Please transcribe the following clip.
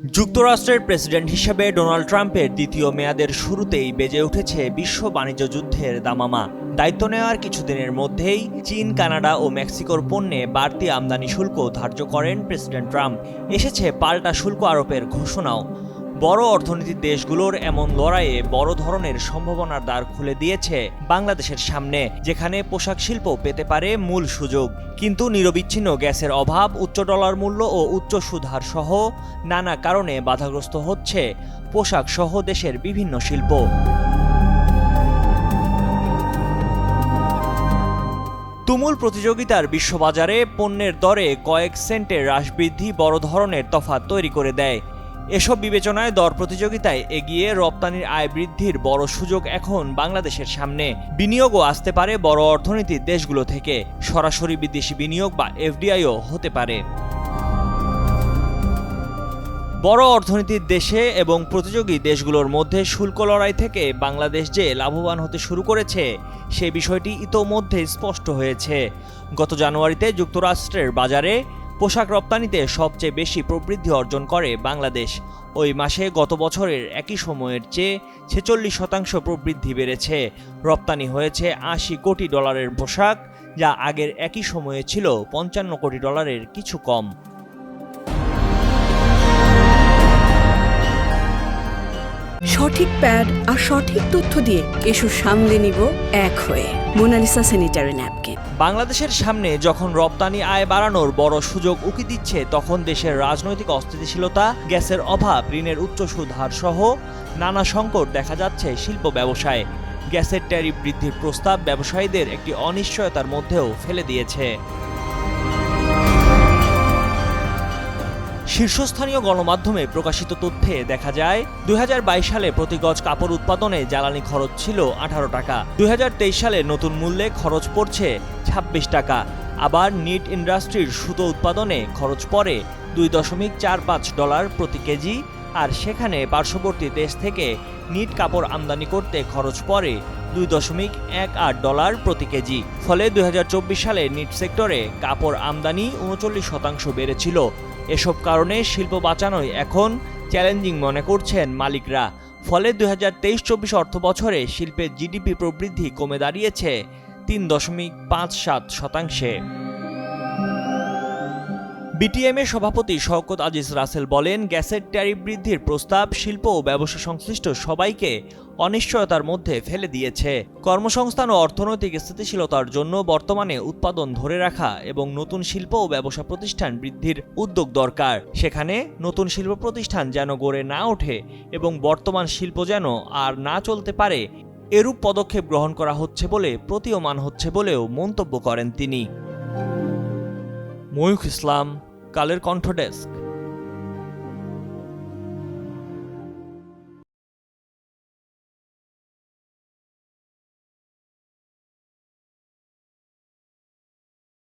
যুক্তরাষ্ট্রের প্রেসিডেন্ট হিসেবে ডোনাল্ড ট্রাম্পের দ্বিতীয় মেয়াদের শুরুতেই বেজে উঠেছে বিশ্ব বাণিজ্য যুদ্ধের দামামা। দায়িত্ব নেওয়ার কিছুদিনের মধ্যেই চীন, কানাডা ও মেক্সিকোর পণ্যে বাড়তি আমদানি শুল্ক ধার্য করেন প্রেসিডেন্ট ট্রাম্প। এসেছে পাল্টা শুল্ক আরোপের ঘোষণাও। বড় অর্থনীতির দেশগুলোর এমন লড়াইয়ে বড় ধরনের সম্ভাবনার দ্বার খুলে দিয়েছে বাংলাদেশের সামনে, যেখানে পোশাক শিল্প পেতে পারে মূল সুযোগ। কিন্তু নিরবিচ্ছিন্ন গ্যাসের অভাব, উচ্চ ডলার মূল্য ও উচ্চ সুদ হার সহ নানা কারণে বাধাগ্রস্ত হচ্ছে পোশাক সহ দেশের বিভিন্ন শিল্প। তুমুল প্রতিযোগিতার বিশ্ববাজারে পণ্যের দরে কয়েক সেন্টের হ্রাস বৃদ্ধি বড় ধরনের তফাৎ তৈরি করে দেয়। এসব বিবেচনায় দর প্রতিযোগিতায় এগিয়ে রপ্তানির আয় বৃদ্ধির বড় সুযোগ এখন বাংলাদেশের সামনে। বিনিয়োগও আসতে পারে বড় অর্থনীতির দেশগুলো থেকে, সরাসরি বিদেশি বিনিয়োগ বা এফডিআইও হতে পারে। বড় অর্থনীতির দেশে এবং প্রতিযোগী দেশগুলোর মধ্যে শুল্ক লড়াই থেকে বাংলাদেশ যে লাভবান হতে শুরু করেছে সে বিষয়টি ইতোমধ্যে স্পষ্ট হয়েছে। গত জানুয়ারিতে যুক্তরাষ্ট্রের বাজারে পোশাক রপ্তানিতে সবচেয়ে বেশি প্রবৃদ্ধি অর্জন করে বাংলাদেশ। ওই মাসে গত বছরের একই সময়ের চেয়ে 46% প্রবৃদ্ধি বেড়েছে। রপ্তানি হয়েছে 80 কোটি ডলারের পোশাক, যা আগের একই সময়ে ছিল 55 কোটি ডলারের কিছু কম। সঠিক প্যাড আর সঠিক তথ্য দিয়ে এসব সামলে নিব এক হয়ে। Monalisa sanitary napkin. বাংলাদেশের সামনে যখন রপ্তানি আয় বাড়ানোর বড় সুযোগ উকি দিচ্ছে, তখন দেশের রাজনৈতিক অস্থিতিশীলতা, গ্যাসের অভাব, ঋণের উচ্চ সুদ হার সহ নানা সংকট দেখা যাচ্ছে শিল্প ব্যবসায়। গ্যাসের ট্যারিফ বৃদ্ধির প্রস্তাব ব্যবসায়ীদের একটি অনিশ্চয়তার মধ্যেও ফেলে দিয়েছে। শীর্ষস্থানীয় গণমাধ্যমে প্রকাশিত তথ্যে দেখা যায় 2022 সালে প্রতি গজ কাপড় উৎপাদনে জ্বালানি খরচ ছিল 18 টাকা। 2023 সালে নতুন মূল্যে খরচ পড়ছে 26 টাকা। আবার নিট ইন্ডাস্ট্রির সুতো উৎপাদনে খরচ পড়ে $2.45 প্রতি কেজি, আর সেখানে পার্শ্ববর্তী দেশ থেকে নিট কাপড় আমদানি করতে খরচ পড়ে $2.18 প্রতি কেজি। ফলে 2024 সালে নিট সেক্টরে কাপড় আমদানি 39% বেড়েছিল। এসব কারণে শিল্প বাঁচানোই এখন চ্যালেঞ্জিং মনে করছেন মালিকরা। ফলে 2023-24 অর্থ বছরে শিল্পের জিডিপি প্রবৃদ্ধি কমে দাঁড়িয়েছে 3.57%। বিটিএমের সভাপতি শওকত আজিজ রাসেল বলেন, গ্যাসের ট্যারিফ বৃদ্ধির প্রস্তাব শিল্প ও ব্যবসা সংশ্লিষ্ট সবাইকে অনিশ্চয়তার মধ্যে ফেলে দিয়েছে। কর্মসংস্থান ও অর্থনৈতিক স্থিতিশীলতার জন্য বর্তমানে উৎপাদন ধরে রাখা এবং নতুন শিল্প ও ব্যবসা প্রতিষ্ঠান বৃদ্ধির উদ্যোগ দরকার। সেখানে নতুন শিল্প প্রতিষ্ঠান যেন গড়ে না ওঠে এবং বর্তমান শিল্প যেন আর না চলতে পারে, এরূপ পদক্ষেপ গ্রহণ করা হচ্ছে বলে প্রতীয়মান হচ্ছে বলেও মন্তব্য করেন তিনি। ময়ূখ ইসলাম, কালের কণ্ঠ ডেস্ক।